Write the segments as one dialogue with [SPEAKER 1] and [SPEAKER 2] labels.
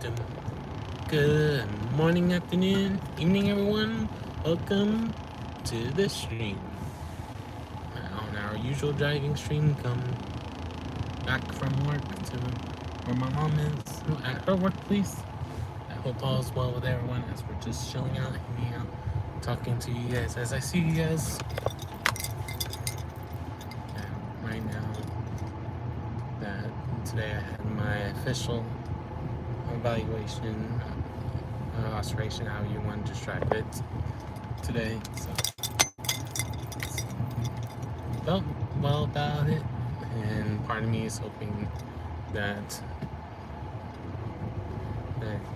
[SPEAKER 1] dum. Good morning, afternoon, evening, everyone. Welcome to the stream. On our usual driving stream, come back from work to where my mom is at her workplace. I hope all is well with everyone as we're just chilling out, hanging out, talking to you guys as I see you guys. And right now, that today I had my official evaluation, oscillation, how you want to describe it today. So felt well about it, and part of me is hoping that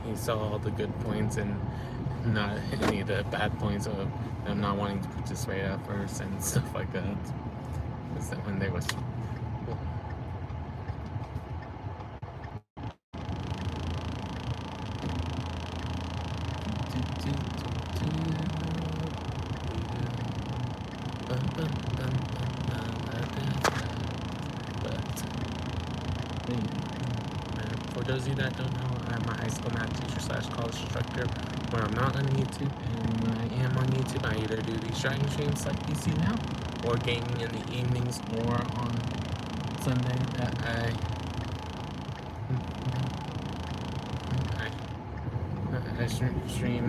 [SPEAKER 1] he saw all the good points and not any of the bad points of them not wanting to participate at first and stuff like that. Because when they was for those of you that don't know, I'm a high school math teacher / college instructor where I'm not on YouTube, and when I am on YouTube, I either do these driving streams like you see now, or gaming in the evenings, or on Sunday that I stream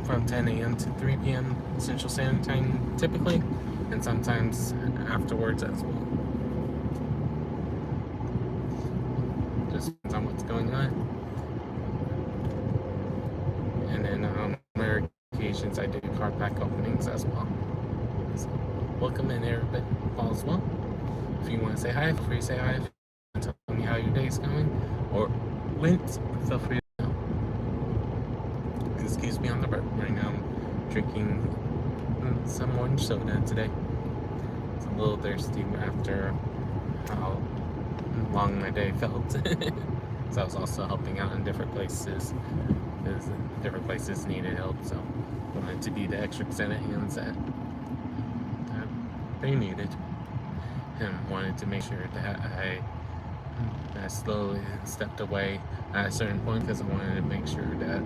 [SPEAKER 1] from 10 a.m. to 3 p.m. Central Standard Time typically, and sometimes afterwards as well. Just depends on what's going on. And then on rare occasions I do card pack openings as well. So welcome in everybody, all as well. If you want to say hi, feel free to say hi. If you want to tell me how your day's going or went, feel free to know. Excuse me on the burp. Right now I'm drinking some orange soda today. It's a little thirsty after how long my day felt. So I was also helping out in different places because different places needed help, so I wanted to be the extra set of hands that they needed, and wanted to make sure that I slowly stepped away at a certain point because I wanted to make sure that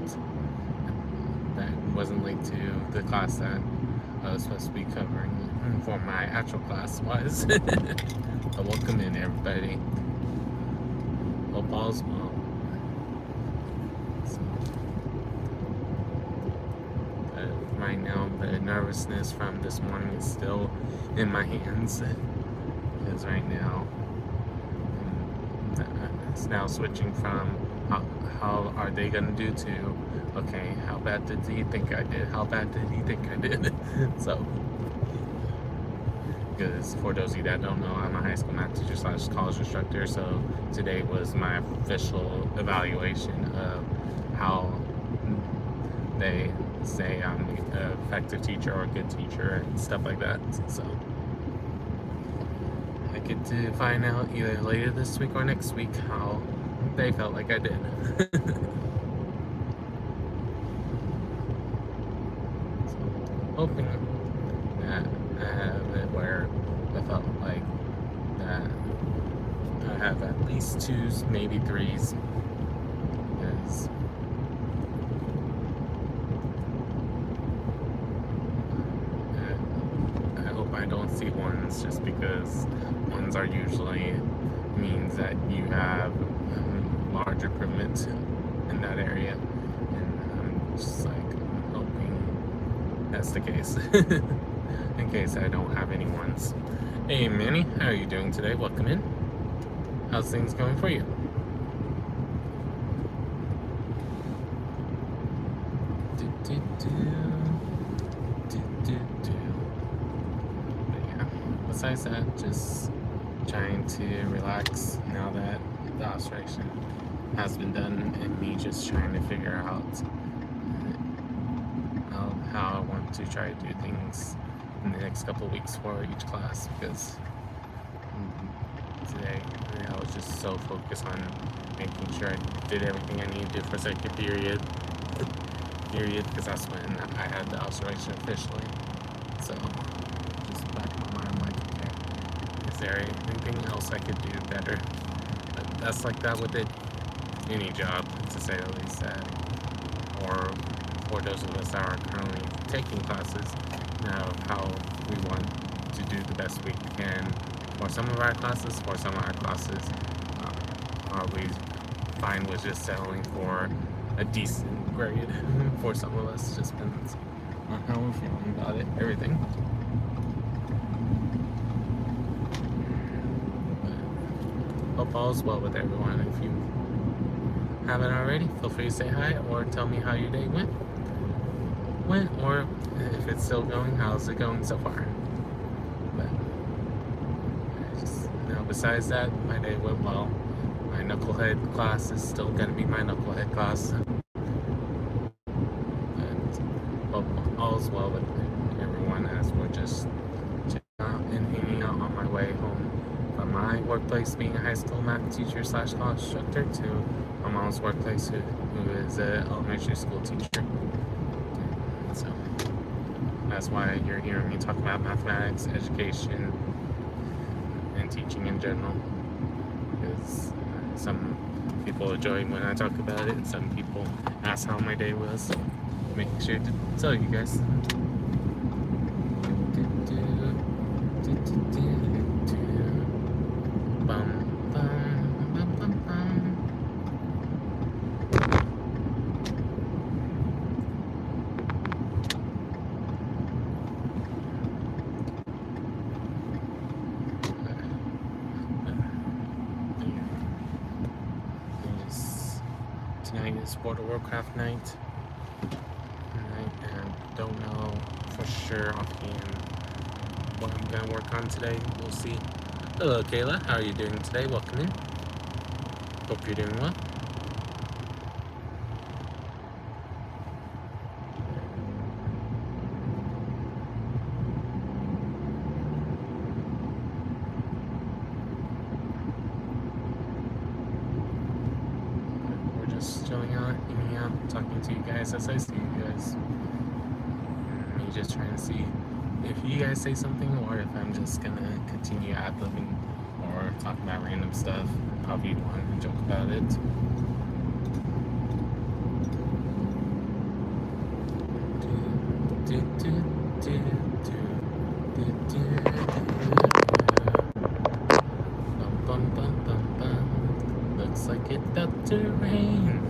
[SPEAKER 1] wasn't late to the class that I was supposed to be covering for my actual class was. So welcome in everybody. Hope all's well. So, right now the nervousness from this morning is still in my hands, because right now it's now switching from how are they gonna do to, okay, how bad did he think I did? How bad did he think I did? So, because for those of you that don't know, I'm a high school math teacher / college instructor, so today was my official evaluation of how they say I'm an effective teacher or a good teacher and stuff like that. So I get to find out either later this week or next week how they felt like I did. So, hoping that I have it where I felt like that I have at least 2s, maybe 3s, because I hope I don't see 1s, just because 1s are usually means that you have large improvements in that area, and I'm just like hoping that's the case. In case I don't have any 1s. Hey Manny, how are you doing today? Welcome in. How's things going for you? But yeah, besides that, just trying to relax now that the oscillation has been done, and me just trying to figure out how I want to try to do things in the next couple of weeks for each class, because today I was just so focused on making sure I did everything I needed to do for second period, because that's when I had the oscillation officially. So just back in my mind, like, okay, is there anything else I could do better? But that's like that with it. any job, to say the least, or for those of us that are currently taking classes, now how we want to do the best we can for some of our classes. For some of our classes, are we fine with just settling for a decent grade? For some of us, just depends on how we're feeling about it, everything. Hope all is well with everyone. If you haven't already, feel free to say hi or tell me how your day went, or if it's still going, how's it going so far? But besides that, my day went well. My knucklehead class is still gonna be my knucklehead class, and hope all is well with everyone as we're just chilling out and hanging out on my way home from my workplace, being a high school math teacher / college instructor, to my mom's workplace, who is an elementary school teacher. So that's why you're hearing me talk about mathematics, education, and teaching in general. Because some people enjoy when I talk about it, and some people ask how my day was. So make sure to tell you guys. Tonight is World of Warcraft night, and don't know for sure offhand what I'm gonna work on today. We'll see. Hello, Kayla. How are you doing today? Welcome in. Hope you're doing well. Chilling out, hanging out, talking to you guys as I see you guys. Me just trying to see if you guys say something, or if I'm just gonna continue ad-libbing or talking about random stuff. However you want to joke about it. Looks like it's about to rain.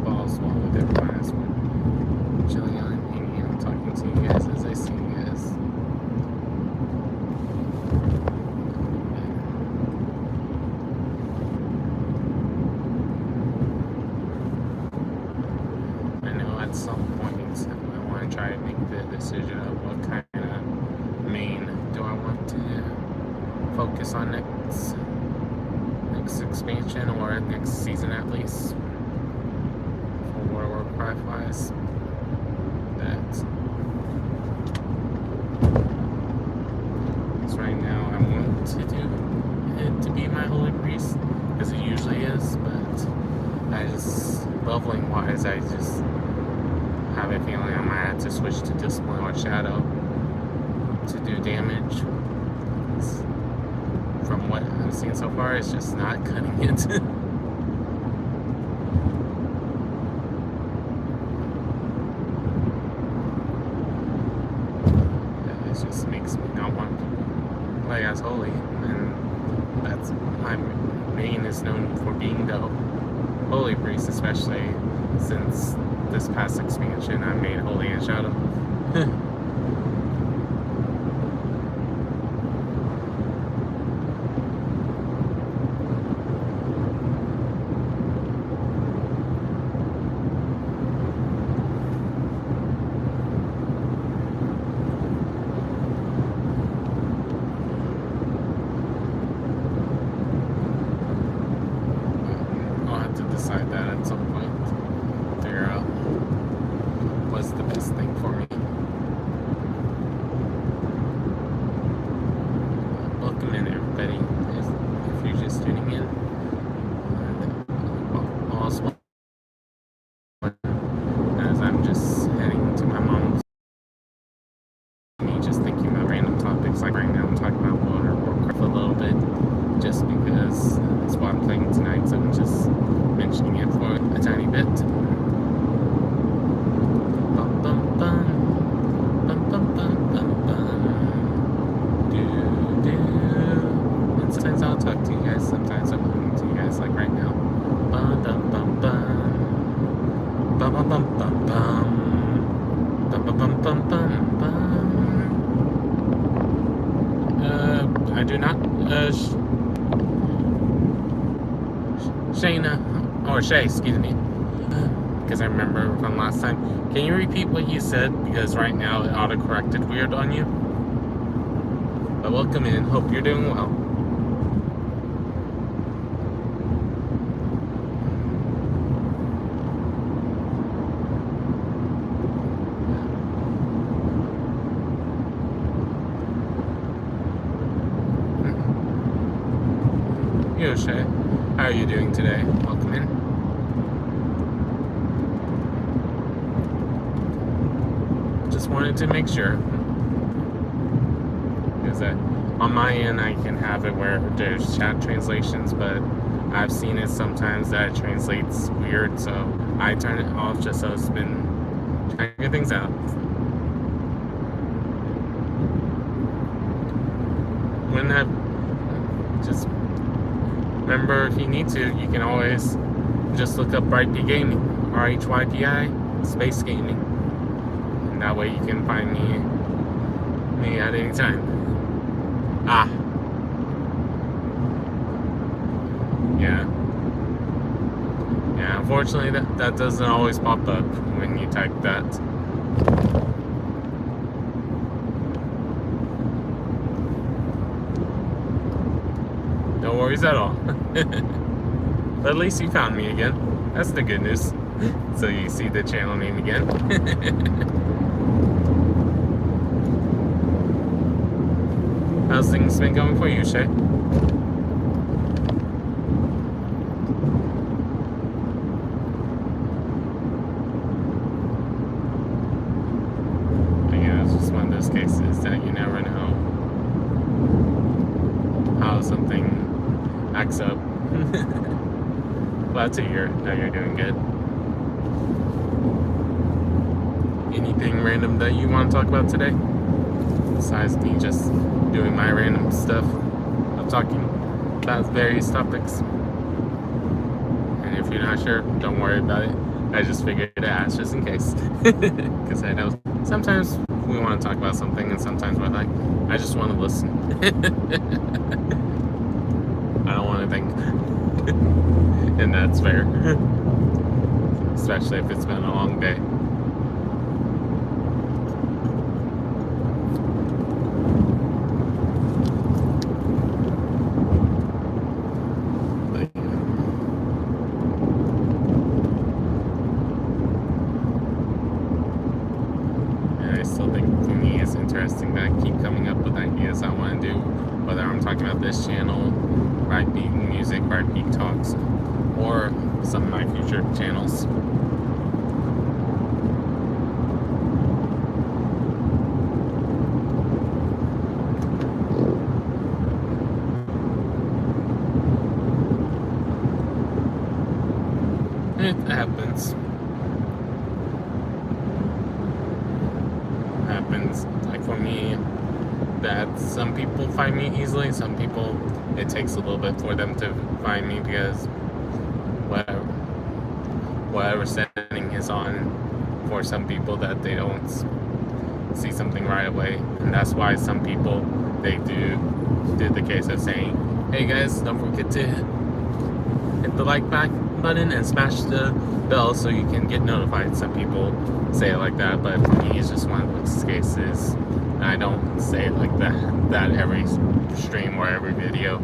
[SPEAKER 1] Balls while with everyone as we're chilling out and hanging out, talking to you guys as I see you guys. I know at some point I want to try to make the decision of what kind of main do I want to focus on next expansion, or next season at least, for World of Warcraft wise. Because right now I want to do it to be my holy priest, as it usually is, but I just, leveling wise, I just have a feeling I might have to switch to discipline or shadow to do damage. From what I've seen so far, it's just not cutting it. It just makes me not want to play as holy, and that's my main is known for being the holy priest, especially since this past expansion I made holy and shadow. Decide that at some point, figure out what's the best thing for me. Welcome in, everybody. If you're just tuning in, all's well. As I'm just heading to my mom's, me just thinking about random topics. Like right now, I'm talking about water. I do not. Shayna, or Shay, excuse me, because I remember from last time. Can you repeat what you said? Because right now it auto-corrected weird on you. But welcome in. Hope you're doing well. Yo, Shay. How are you doing today? Welcome in. Just wanted to make sure. Because on my end, I can have it where there's chat translations, but I've seen it sometimes that it translates weird, so I turn it off just so it's been trying to get things out. Wouldn't have just remember, if you need to, you can always just look up Rhypi Gaming, RHYPI space gaming, and that way you can find me at any time. Yeah, unfortunately that doesn't always pop up when you type that. No worries at all. But at least you found me again. That's the good news. So you see the channel name again. How's things been going for you, Shay? Again, it's just one of those cases that you never know how something acts up. Glad to hear that you're doing good. Anything random that you want to talk about today? Besides me just doing my random stuff of talking about various topics. And if you're not sure, don't worry about it. I just figured to ask just in case. Because I know sometimes we want to talk about something and sometimes we're like, I just want to listen. I don't want to think. And that's fair. Especially if it's been a long day. I still think for me it's interesting that I keep coming up with ideas I want to do, whether I'm talking about this channel, Rhypi Music, Rhypi Talks, or some of my future channels. It happens. Like for me, that some people find me easily, some people it takes a little bit for them to find me because whatever setting is on for some people that they don't see something right away, and that's why some people they do the case of saying, hey guys, don't forget to hit the like button and smash the bell so you can get notified. Some people say it like that, but for me it's just one of those cases. I don't say it like that every stream or every video,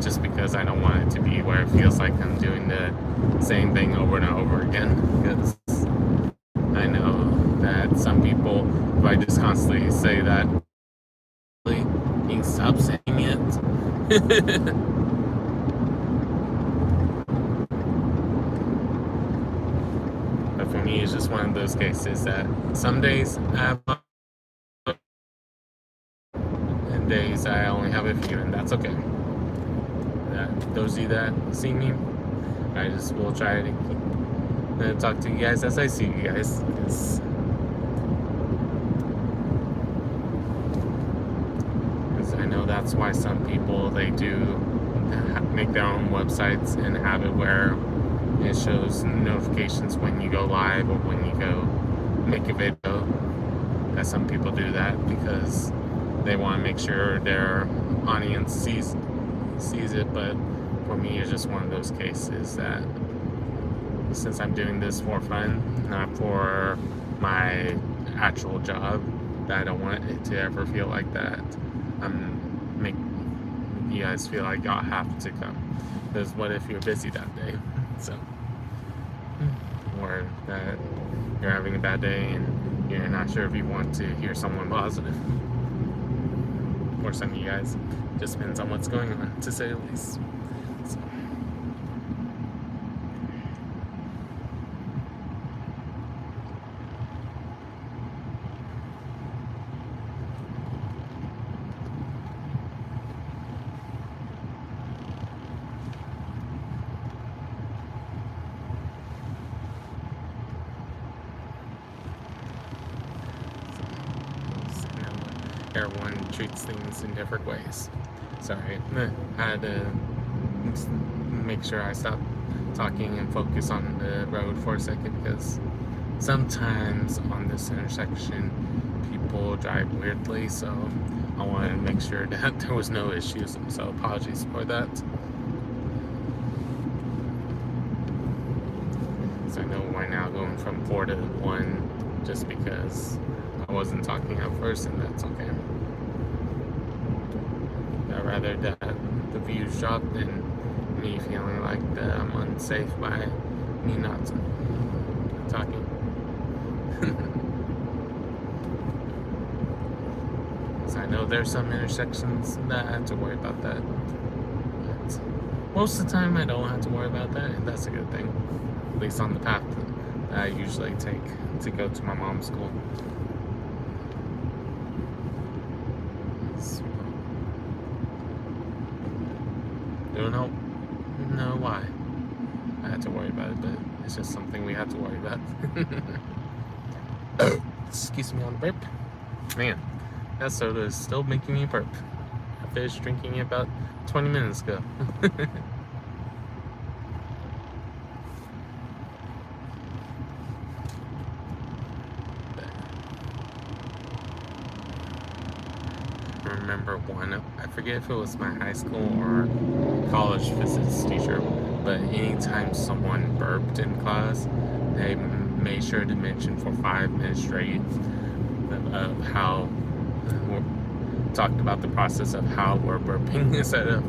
[SPEAKER 1] just because I don't want it to be where it feels like I'm doing the same thing over and over again, because I know that some people, if I just constantly say that, you can stop saying it. But for me, it's just one of those cases that some days I have, and days I only have a few, and that's okay. Those of you that see me, I just will try to talk to you guys as I see you guys. Because I know that's why some people, they do make their own websites and have it where it shows notifications when you go live or when you go make a video. That some people do that because they want to make sure their audience sees it. But for me, it's just one of those cases that since I'm doing this for fun, not for my actual job, that I don't want it to ever feel like that. Make you guys feel like y'all have to come. Because what if you're busy that day? So, or that you're having a bad day and you're not sure if you want to hear someone positive. For some of you guys, just depends on what's going on, to say the least. So. Everyone treats things in different ways. Sorry, I had to make sure I stopped talking and focus on the road for a second, because sometimes on this intersection people drive weirdly, so I wanted to make sure that there was no issues, so apologies for that. So I know we're now going from 4 to 1 just because I wasn't talking at first, and that's okay. I'd rather that the views drop than me feeling like that I'm unsafe by me not talking. So I know there's some intersections that I have to worry about that, but most of the time I don't have to worry about that, and that's a good thing, at least on the path that I usually take to go to my mom's school. Don't know why I had to worry about it, but it's just something we had to worry about. Excuse me on the burp. Man, that soda is still making me burp. I finished drinking it about 20 minutes ago. I remember one, I forget if it was my high school or college physics teacher, but anytime someone burped in class, they made sure to mention for 5 minutes straight of how talked about the process of how we're burping instead of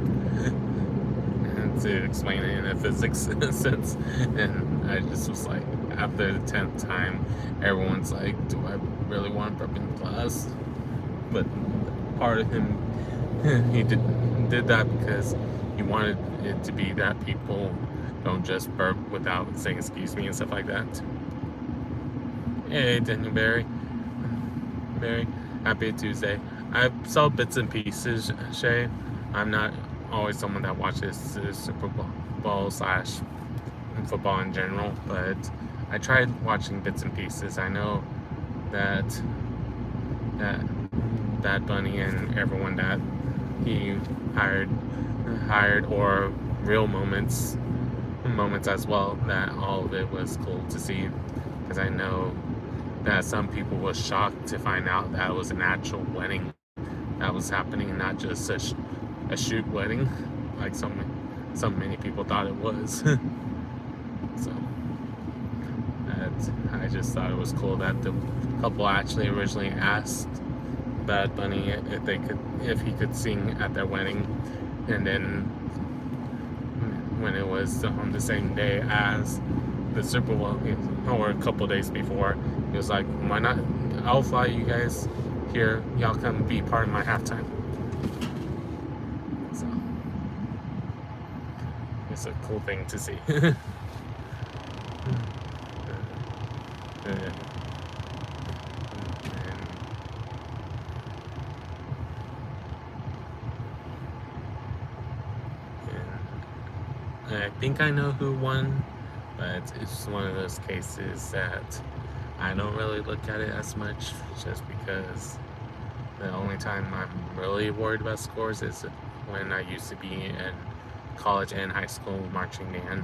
[SPEAKER 1] to explain it in a physics sense. And I just was like, after the 10th time, everyone's like, do I really want to burp in class? But part of him, he did that because he wanted it to be that people don't just burp without saying excuse me and stuff like that. Hey, Daniel Barry, happy Tuesday. I saw bits and pieces, Shay. I'm not always someone that watches the Super Bowl / football in general, but I tried watching bits and pieces. I know that Bad Bunny and everyone that he hired, or real moments as well, that all of it was cool to see, because I know that some people were shocked to find out that it was an actual wedding that was happening and not just a shoot wedding like so many people thought it was. So I just thought it was cool that the couple actually originally asked Bad Bunny if he could sing at their wedding, and then when it was on the same day as the Super Bowl, or a couple days before, he was like, why not, I'll fly you guys here, y'all come be part of my halftime. So it's a cool thing to see. I think I know who won, but it's one of those cases that I don't really look at it as much, just because the only time I'm really worried about scores is when I used to be in college and high school marching band,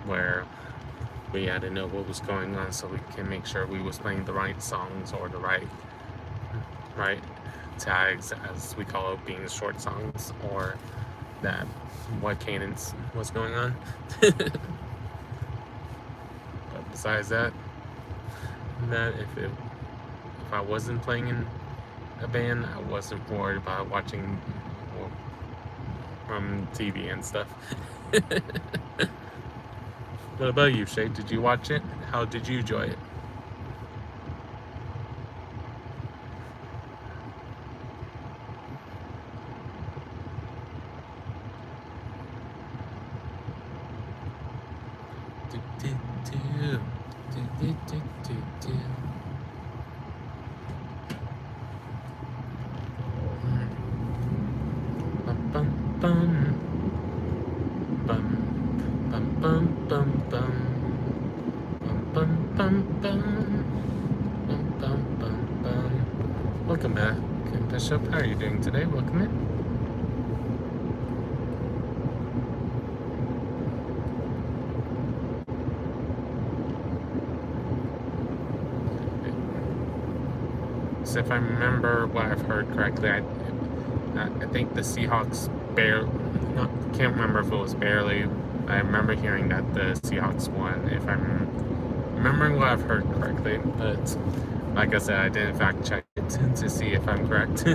[SPEAKER 1] where we had to know what was going on so we can make sure we was playing the right songs or the right tags, as we call it, being short songs, or that what cadence was going on. But besides that, if I wasn't playing in a band, I wasn't worried about watching from TV and stuff. What about you, Shay? Did you watch it? How did you enjoy it? Welcome back, Bishop. How are you doing today? Welcome in. So if I remember what I've heard correctly, I think the Seahawks can't remember if it was barely. I remember hearing that the Seahawks won, if I'm remembering what I've heard correctly. But like I said, I didn't fact check it to see if I'm correct.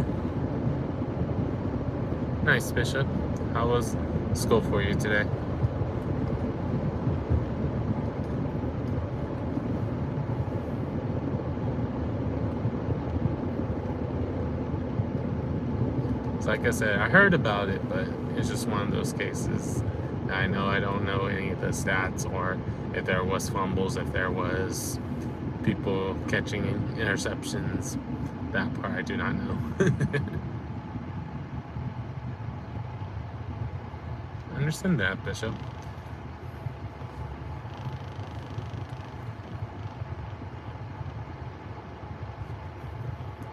[SPEAKER 1] Nice, Bishop. How was school for you today? So like I said, I heard about it, but it's just one of those cases. I know I don't know any of the stats, or if there was fumbles, if there was people catching interceptions. That part I do not know. I understand that, Bishop.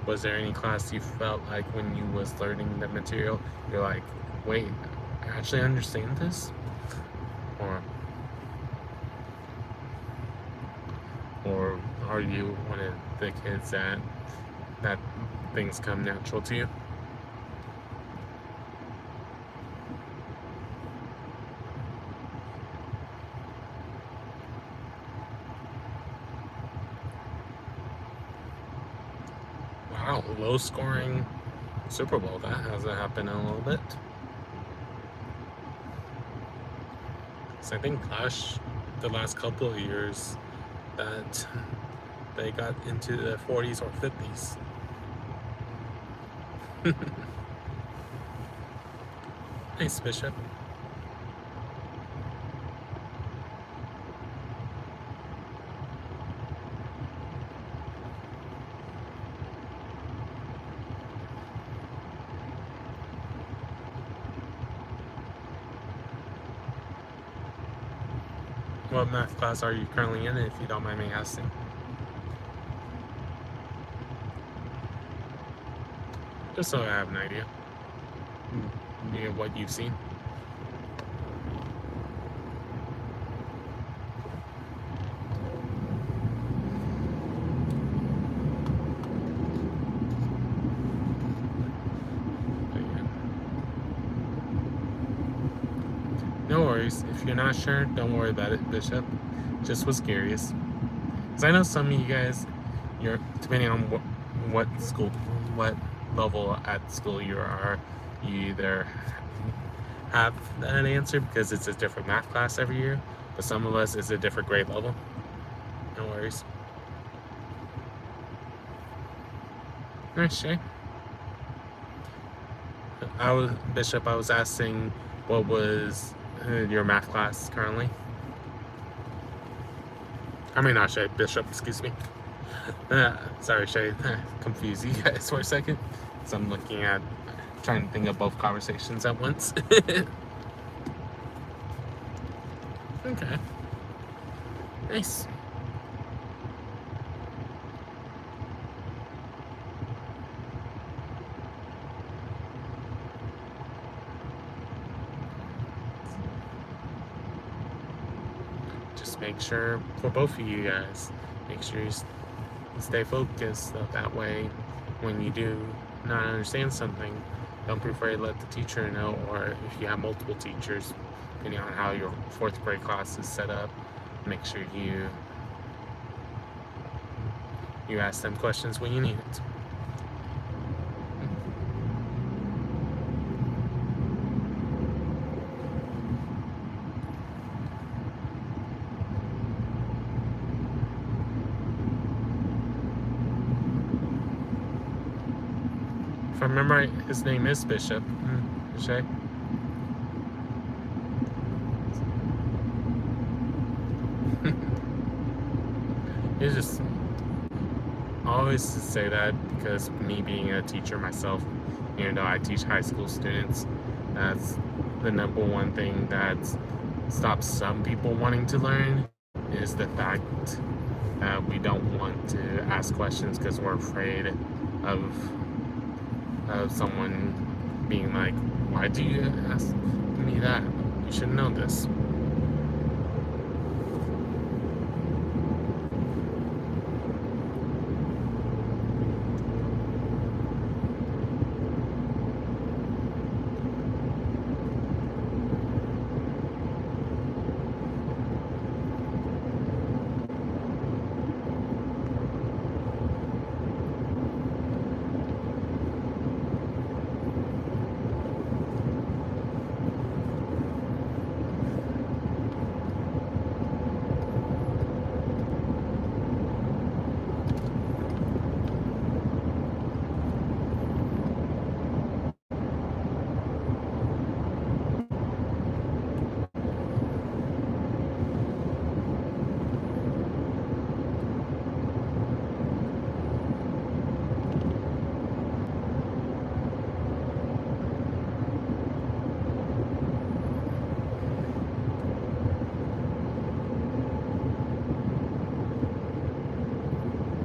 [SPEAKER 1] Was there any class you felt like when you was learning the material, you're like, wait, I actually understand this? Or are you one of the kids that things come natural to you? Wow, low scoring Super Bowl. That hasn't happened in a little bit. So I think the last couple of years that they got into the 40s or 50s. Nice, Bishop. What math class are you currently in, if you don't mind me asking? Just so I have an idea. What you've seen. No worries. If you're not sure, don't worry about it, Bishop. Just was curious. Because I know some of you guys, you're depending on what school, what level at school you are, you either have an answer because it's a different math class every year, but some of us it's a different grade level. No worries. Nice, Shay. Bishop, I was asking what was your math class currently? I mean, not Shay, Bishop, excuse me. Sorry, Shay, confused you guys for a second. So I'm trying to think of both conversations at once. Okay. Nice. Just make sure, for both of you guys, make sure you stay focused, so that way when you do not understand something, don't be afraid to let the teacher know, or if you have multiple teachers, depending on how your fourth grade class is set up, make sure you ask them questions when you need it. If I remember right, his name is Bishop. Shay? It's just always to say that because me being a teacher myself, even though I teach high school students, that's the number one thing that stops some people wanting to learn is the fact that we don't want to ask questions because we're afraid of someone being like, why do you ask me that? You should know this.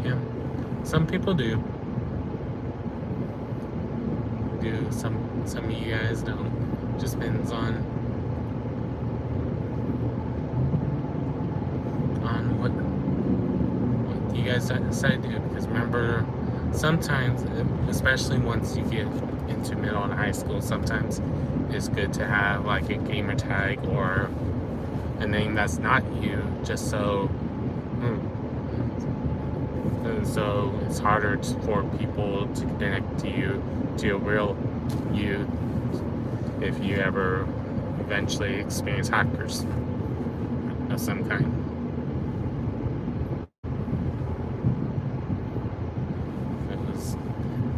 [SPEAKER 1] Yeah, some people do. Some of you guys don't. Just depends on what you guys decide to do. Because remember, sometimes, especially once you get into middle and high school, sometimes it's good to have like a gamer tag or a name that's not you, just so it's harder for people to connect to you, to a real you, if you ever eventually experience hackers of some kind.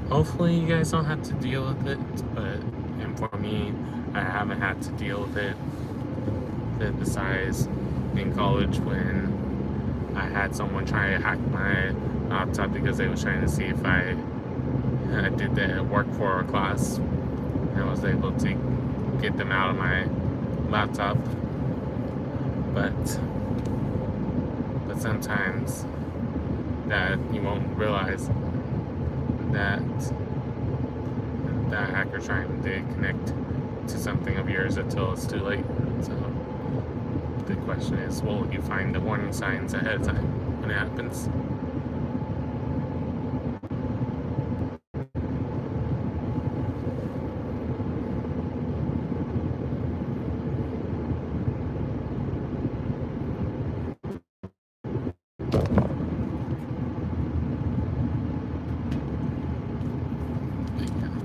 [SPEAKER 1] Hopefully you guys don't have to deal with it, and for me, I haven't had to deal with it besides in college when I had someone try to hack my laptop because they were trying to see if I did the work for a class, and I was able to get them out of my laptop. But sometimes that you won't realize that hacker trying to connect to something of yours until it's too late. So the question is, will you find the warning signs ahead of time when it happens?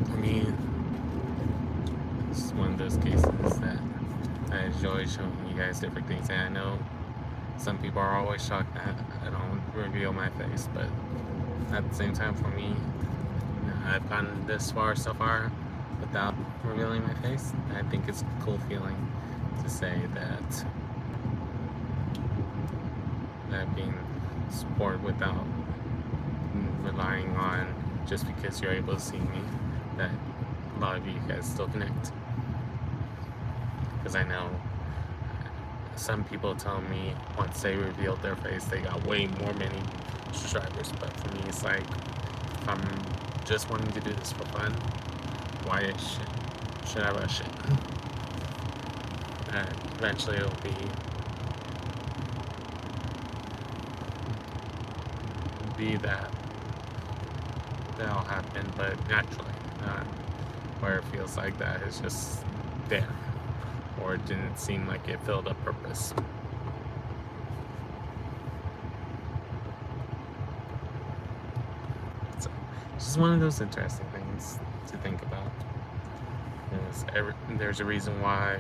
[SPEAKER 1] For me, it's one of those cases that I enjoy showing you guys different things, and I know some people are always shocked that I don't reveal my face, but at the same time, for me, I've gone this far so far without revealing my face. I think it's a cool feeling to say that being supported without relying on just because you're able to see me, that a lot of you guys still connect. Because I know some people tell me once they revealed their face, they got way many subscribers. But for me, it's like, if I'm just wanting to do this for fun, why should I rush it? Eventually, it'll be that that'll happen, but naturally, not where it feels like that is just there, or it didn't seem like it filled a purpose. So, it's just one of those interesting things to think about. There's a reason why,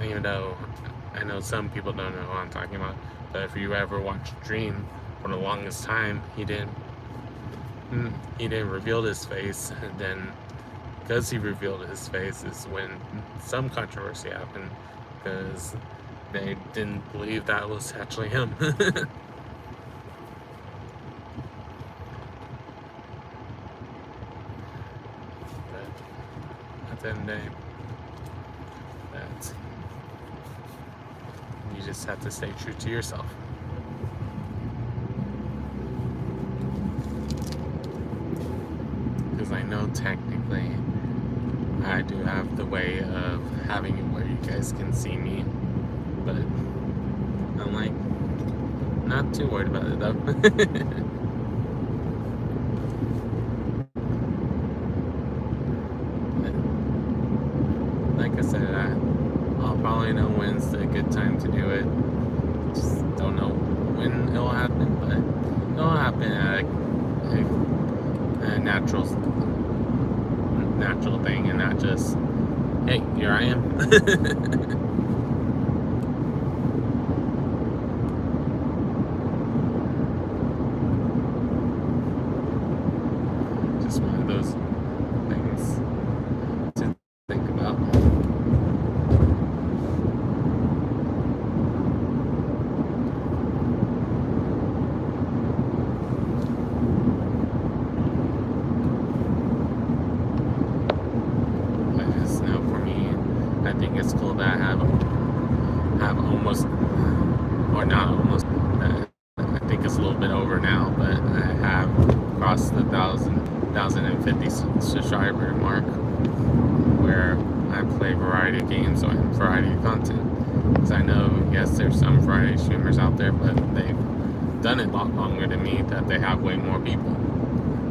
[SPEAKER 1] even though I know some people don't know who I'm talking about, but if you ever watched Dream, for the longest time, he didn't reveal his face, and then because he revealed his face is when some controversy happened, because they didn't believe that was actually him. But at the end of the day, that you just have to stay true to yourself. Because I know technically I do have the way of having it where you guys can see me, but I'm like not too worried about it though. Like I said, I'll probably know when's a good time to do it. Just don't know when it'll happen, but it'll happen at a natural thing, and not just, hey, here I am. Just one of those things to think about. I think it's cool that I have almost, or not almost, I think it's a little bit over now, but I have crossed the 1,050 subscriber mark, where I play variety of games and variety of content. Because I know, yes, there's some variety streamers out there, but they've done it a lot longer than me, that they have way more people,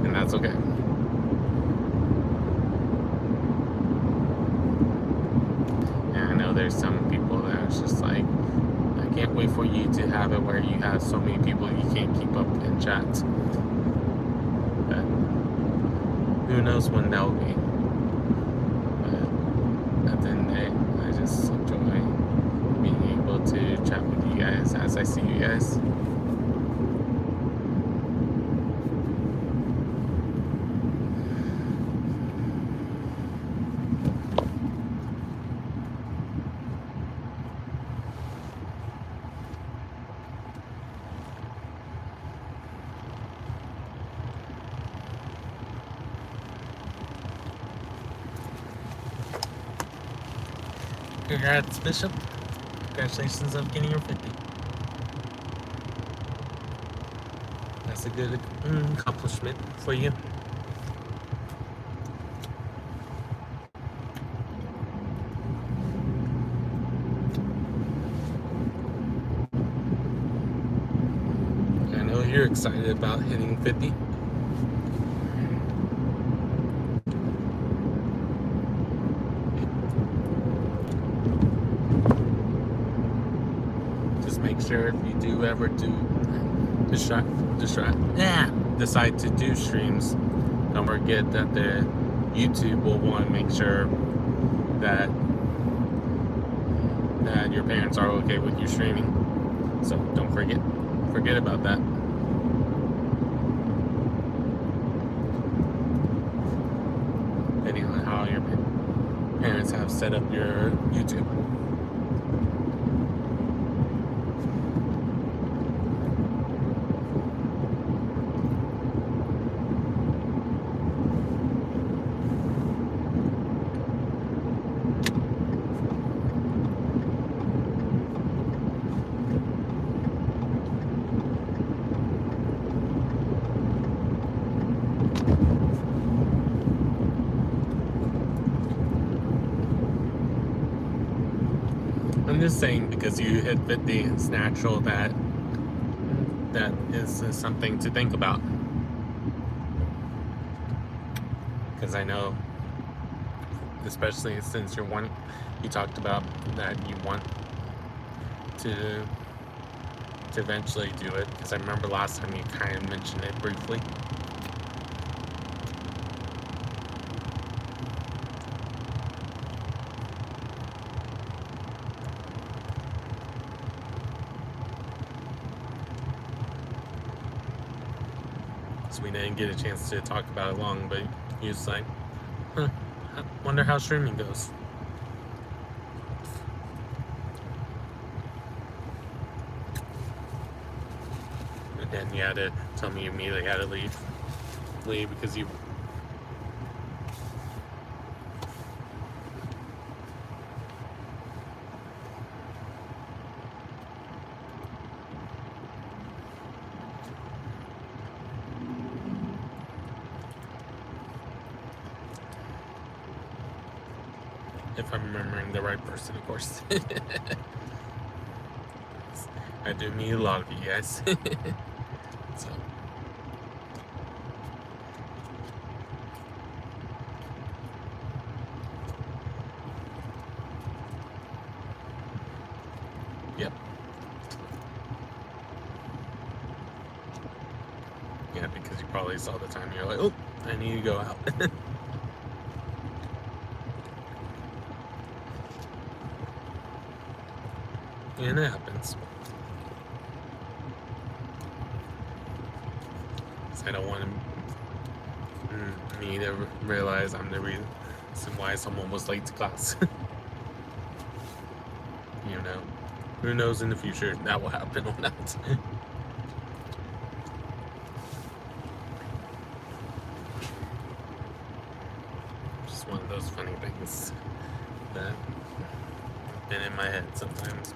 [SPEAKER 1] and that's okay. There's some people that are just like, I can't wait for you to have it where you have so many people you can't keep up in chats. But who knows when that'll be. But at the end of the day, I just enjoy being able to chat with you guys as I see you guys. Congrats, Bishop. Congratulations on getting your 50. That's a good accomplishment for you. I know you're excited about hitting 50. Make sure if you do ever decide to do streams, don't forget that the YouTube will want to make sure that your parents are okay with you streaming. So don't forget about that. Depending on how your parents have set up your YouTube. I'm just saying, because you hit 50, it's natural that is something to think about. because I know, especially since you talked about that you want to eventually do it, because I remember last time you kind of mentioned it briefly. So we didn't get a chance to talk about it long, but he was like, huh, I wonder how streaming goes. And then you had to tell me you immediately had to leave because you... If I'm remembering the right person, of course. I do meet a lot of you guys. So. Yep. Yeah, because you probably saw the time. You're like, oh, I need to go out. And it happens. I don't want me to realize I'm the reason why someone was late to class. You know, who knows in the future that will happen or not. Just one of those funny things that been in my head sometimes.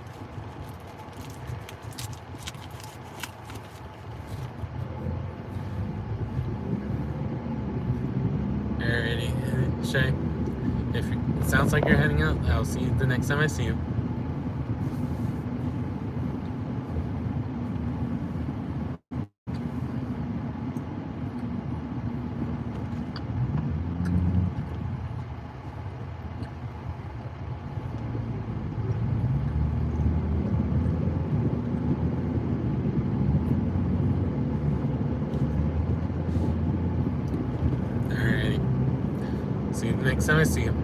[SPEAKER 1] Alrighty, Shay. If it sounds like you're heading out, I'll see you the next time I see you. See you the next time I see you.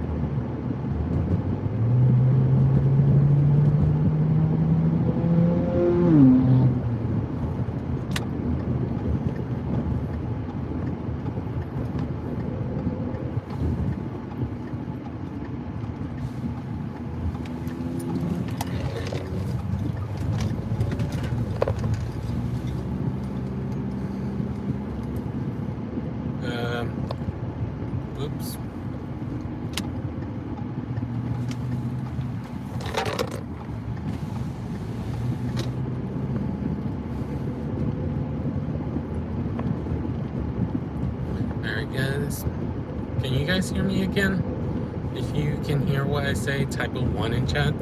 [SPEAKER 1] Oops. Alright guys, can you guys hear me again? If you can hear what I say, type a 1 in chat.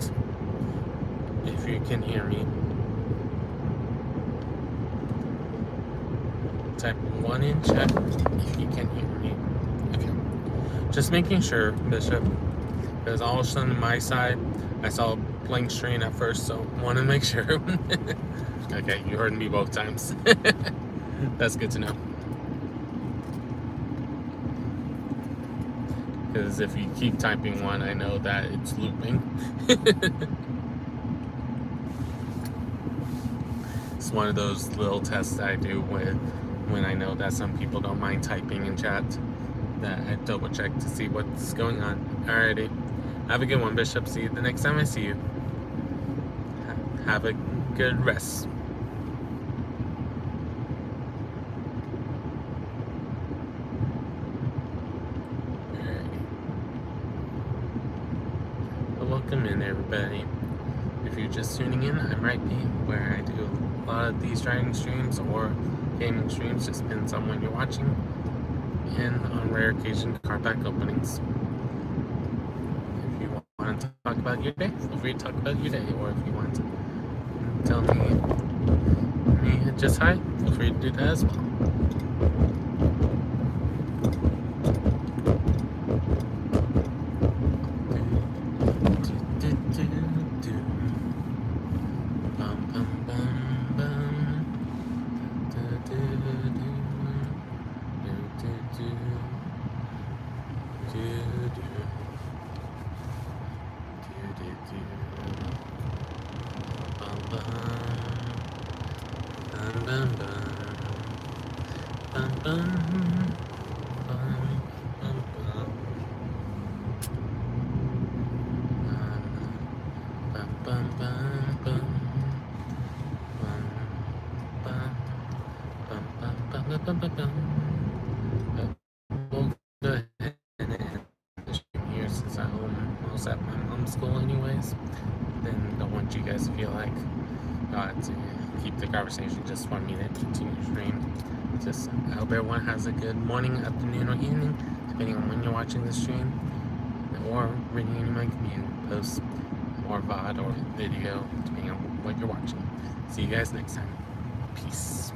[SPEAKER 1] If you can hear me. Type 1 in chat if you can hear me. Okay. Just making sure, Bishop, because all of a sudden on my side, I saw a blank screen at first, so want to make sure. Okay, you heard me both times. That's good to know. Because if you keep typing 1, I know that it's looping. It's one of those little tests I do when I know that some people don't mind typing in chat, that I double check to see what's going on. Alrighty. Have a good one, Bishop. See you the next time I see you. Have a good rest. Welcome in, everybody. If you're just tuning in, I'm Rhypi, where I do a lot of these driving streams or gaming streams, just depends on when you're watching, and on rare occasion, car pack openings. If you want to talk about your day, feel free to talk about your day, or if you want to tell me just hi, feel free to do that as well. bum, bum, bum, bum, bum, bum, bum, bum, bum, bum, bum, we'll go ahead and end the stream here since I was at my mom's school anyways. Then don't want you guys to feel like to keep the conversation just for me to continue to stream. Just I hope everyone has a good morning, afternoon, or evening, depending on when you're watching the stream, or reading any of my community posts, or VOD or video, depending on what you're watching. See you guys next time. Peace.